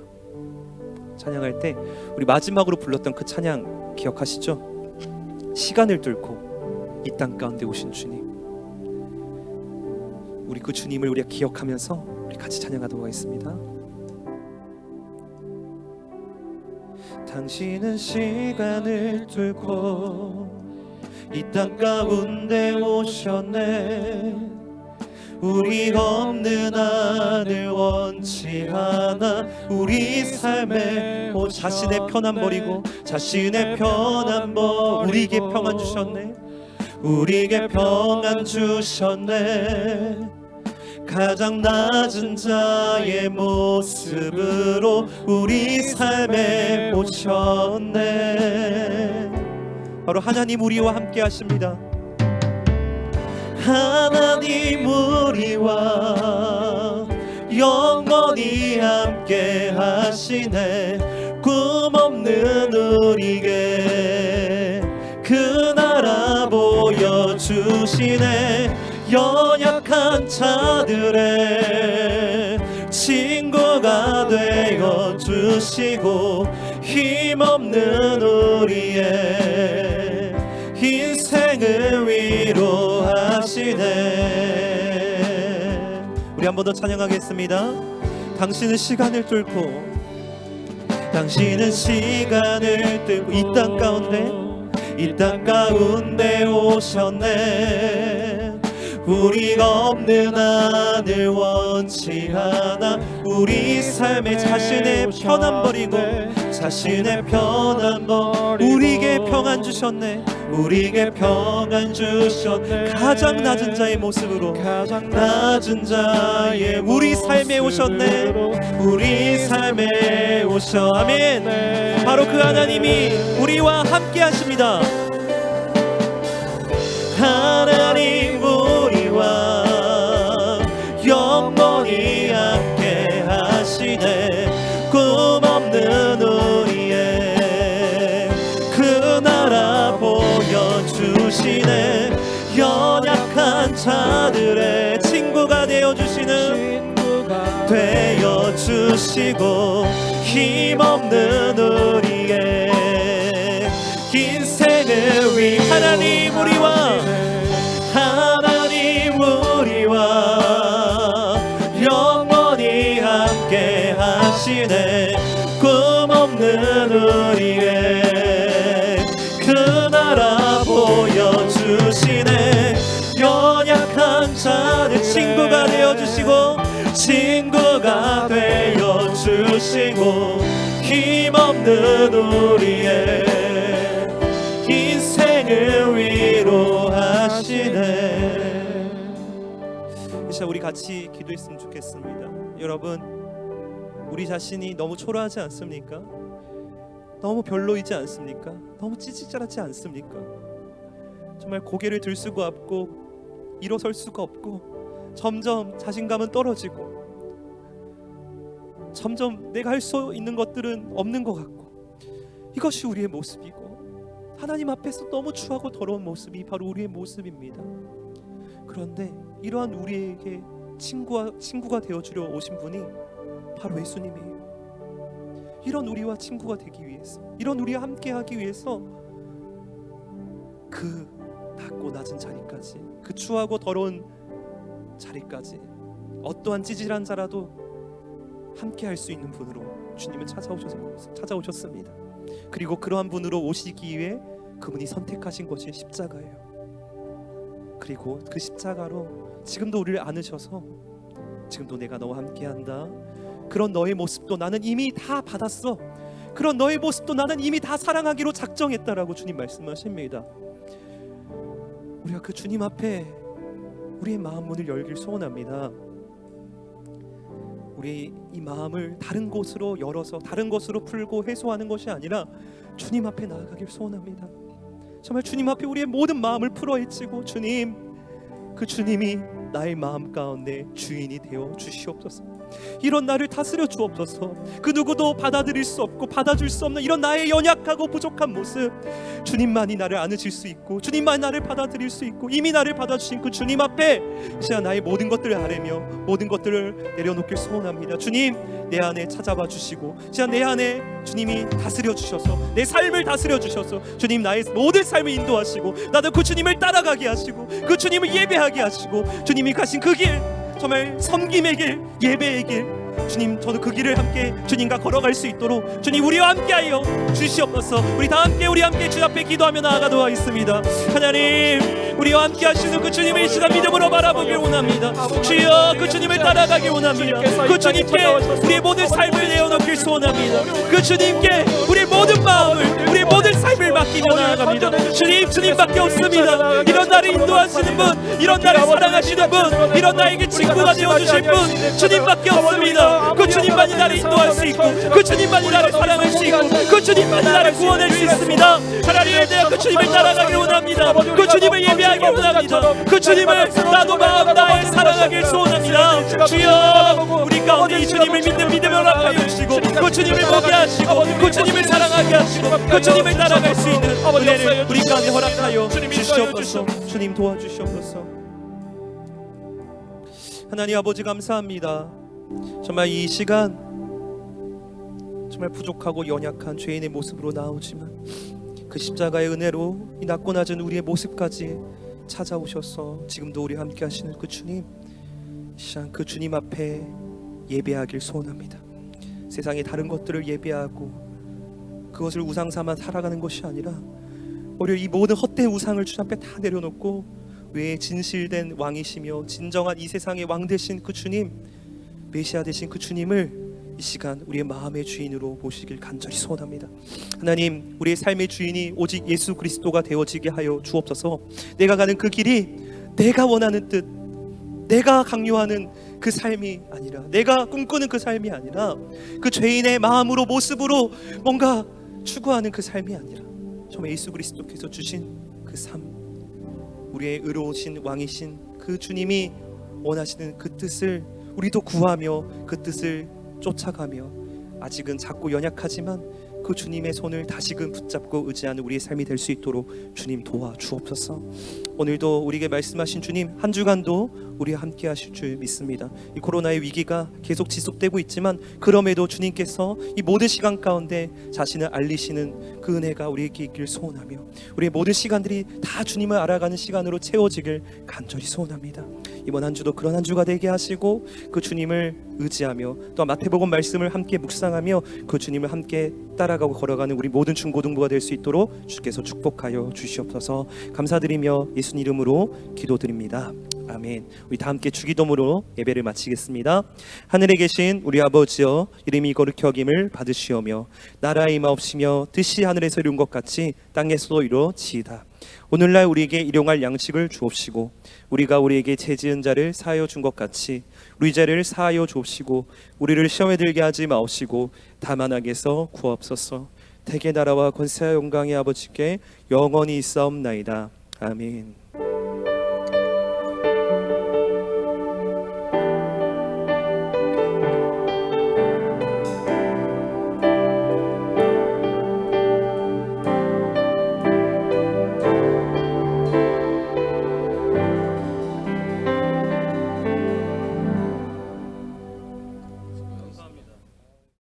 찬양할 때 우리 마지막으로 불렀던 그 찬양 기억하시죠? 시간을 뚫고 이 땅 가운데 오신 주님, 우리 그 주님을 우리가 기억하면서 우리 같이 찬양하도록 하겠습니다. 당신은 시간을 뚫고 이 땅 가운데 오셨네. 우리 없는 하늘 원치 않아. 우리 삶에 자신의 편안 버리고, 자신의 편안 버리고 우리에게 평안 주셨네. 우리에게 평안 주셨네. 가장 낮은 자의 모습으로 우리 삶에 오셨네. 바로 하나님 우리와 함께 하십니다. 하나님 우리와 영원히 함께 하시네. 꿈 없는 우리에게 주시네. 연약한 자들의 친구가 되어 주시고 힘없는 우리의 인생을 위로하시네. 우리 한 번 더 찬양하겠습니다. 당신은 시간을 뚫고, 당신은 시간을 뚫고 이 땅 가운데 오셨네. 우리가 없는 하늘 원치 않아. 우리 삶에 자신의 편안 버리고, 자신의 편안 버리고 우리에게 평안 주셨네. 우리에게 평안 주셨네. 가장 낮은 자의 모습으로, 가장 낮은 자의 우리 삶에 오셨네. 우리 삶에 오셔. 아멘. 바로 그 하나님이 우리와 함께 하십니다. 하나님 우리와 영원히 함께 하시네. 꿈없는 우리의 그 나라 보여주시네. 연약한 자들의 친구가 되어주시는, 되어주시고 힘없는 우리의 인생을 위해 하나님 우리와, 하나님 우리와 영원히 함께 하시네. 꿈없는 우리의 그 나라 보여주시네. 연약한 자들 친구가 되어주시고, 친구가 되어주시고 힘없는 우리의 인생을 위로하시네. 이 시간 우리 같이 기도했으면 좋겠습니다. 여러분, 우리 자신이 너무 초라하지 않습니까? 너무 별로이지 않습니까? 너무 찌질하지 않습니까? 정말 고개를 들 수가 없고 일어설 수가 없고, 점점 자신감은 떨어지고, 점점 내가 할 수 있는 것들은 없는 것 같고, 이것이 우리의 모습이고, 하나님 앞에서 너무 추하고 더러운 모습이 바로 우리의 모습입니다. 그런데 이러한 우리에게 친구가 되어주려 오신 분이 바로 예수님이에요. 이런 우리와 친구가 되기 위해서, 이런 우리와 함께하기 위해서 그 낮고 낮은 자리까지, 그 추하고 더러운 자리까지, 어떠한 찌질한 자라도 함께할 수 있는 분으로 주님은 찾아오셨습니다. 그리고 그러한 분으로 오시기 위해 그분이 선택하신 것이 십자가예요. 그리고 그 십자가로 지금도 우리를 안으셔서, 지금도 내가 너와 함께한다. 그런 너의 모습도 나는 이미 다 받았어. 그런 너의 모습도 나는 이미 다 사랑하기로 작정했다라고 주님 말씀하십니다. 우리가 그 주님 앞에 우리의 마음 문을 열길 소원합니다. 우리 이 마음을 다른 곳으로 열어서 다른 것으로 풀고 해소하는 것이 아니라 주님 앞에 나아가길 소원합니다. 정말 주님 앞에 우리의 모든 마음을 풀어헤치고, 주님, 그 주님이 나의 마음 가운데 주인이 되어 주시옵소서. 이런 나를 다스려 주옵소서. 그 누구도 받아들일 수 없고 받아줄 수 없는 이런 나의 연약하고 부족한 모습, 주님만이 나를 안으실 수 있고, 주님만이 나를 받아들일 수 있고, 이미 나를 받아주신 그 주님 앞에 이제 나의 모든 것들을 아뢰며 모든 것들을 내려놓길 소원합니다. 주님, 내 안에 찾아와 주시고, 이제 내 안에 주님이 다스려 주셔서 내 삶을 다스려 주셔서 주님 나의 모든 삶을 인도하시고, 나도 그 주님을 따라가게 하시고, 그 주님을 예배하게 하시고, 주님이 가신 그 길, 정말 섬김의 길, 예배의 길, 주님, 저도 그 길을 함께 주님과 걸어갈 수 있도록 주님 우리와 함께하여 주시옵소서. 우리 다 함께 주 앞에 기도하며 나아가도록 하겠습니다. 하나님, 우리와 함께 하시는 그 주님을 이 시간 믿음으로 바라보길 원합니다. 주여, 그 주님을 따라가길 원합니다. 그 주님께 우리의 모든 삶을 내어놓길 소원합니다. 그 주님께 우리의 모든 마음을, 우리의 모든 삶을 맡기며 나아갑니다. 주님밖에 없습니다. 이런 나를 인도하시는 분, 이런 나를 사랑하시는 분, 이런 나에게 친구가 되어주실 분, 주님밖에 없습니다. 그 주님만이 나를 인도할 수 있고, 그 주님만이 나를 사랑할 수 있고, 그 주님만이 나를 구원할 수 있습니다. 차라리 내가 그 주님을 따라가길 원합니다. 그 주님을 예배하길 원합니다. 그 주님을 나도 마음 다해 사랑하길 소원합니다. 주여, 우리 가운데 이 주님을 믿는 믿음을 허락하여 주시고, 그 주님을 보게 하시고 그 주님을 사랑하게 하시고 그 주님을 따라갈 수 있는 은혜를 우리 가운데 허락하여 주시옵소서. 주님 도와주시옵소서. 하나님 아버지 감사합니다. 정말 이 시간 정말 부족하고 연약한 죄인의 모습으로 나오지만 그 십자가의 은혜로 이 낮고 낮은 우리의 모습까지 찾아오셔서 지금도 우리 함께 하시는 그 주님, 시간 그 주님 앞에 예배하길 소원합니다. 세상의 다른 것들을 예배하고 그것을 우상 삼아 살아가는 것이 아니라 오히려 이 모든 헛된 우상을 주님 앞에 다 내려놓고 왜 진실된 왕이시며 진정한 이 세상의 왕 되신 그 주님, 메시아 되신 그 주님을 이 시간 우리의 마음의 주인으로 모시길 간절히 소원합니다. 하나님, 우리의 삶의 주인이 오직 예수 그리스도가 되어지게 하여 주옵소서. 내가 가는 그 길이 내가 원하는 뜻, 내가 강요하는 그 삶이 아니라, 내가 꿈꾸는 그 삶이 아니라, 그 죄인의 마음으로 모습으로 뭔가 추구하는 그 삶이 아니라 정말 예수 그리스도께서 주신 그 삶, 우리의 의로우신 왕이신 그 주님이 원하시는 그 뜻을 우리도 구하며 그 뜻을 쫓아가며 아직은 작고 연약하지만 그 주님의 손을 다시금 붙잡고 의지하는 우리의 삶이 될 수 있도록 주님 도와주옵소서. 오늘도 우리에게 말씀하신 주님, 한 주간도 우리와 함께 하실 줄 믿습니다. 이 코로나의 위기가 계속 지속되고 있지만 그럼에도 주님께서 이 모든 시간 가운데 자신을 알리시는 그 은혜가 우리에게 있길 소원하며 우리의 모든 시간들이 다 주님을 알아가는 시간으로 채워지길 간절히 소원합니다. 이번 한 주도 그런 한 주가 되게 하시고 그 주님을 의지하며 또 마태복음 말씀을 함께 묵상하며 그 주님을 함께 따라가고 걸어가는 우리 모든 중고등부가 될 수 있도록 주께서 축복하여 주시옵소서. 감사드리며 예수님 이름으로 기도드립니다. 아멘. 우리 다 함께 주기도문으로 예배를 마치겠습니다. 하늘에 계신 우리 아버지여, 이름이 거룩히 여김을 받으시오며 나라의 임하옵시며 뜻이 하늘에서 이룬 것 같이 땅에서도 이루어지이다. 오늘날 우리에게 일용할 양식을 주옵시고 우리가 우리에게 죄지은 자를 사하여 준 것 같이 우리 죄를 사하여 주옵시고 우리를 시험에 들게 하지 마옵시고 다만 악에서 구하옵소서. 대개 나라와 권세와 영광의 아버지께 영원히 있사옵나이다. 아멘.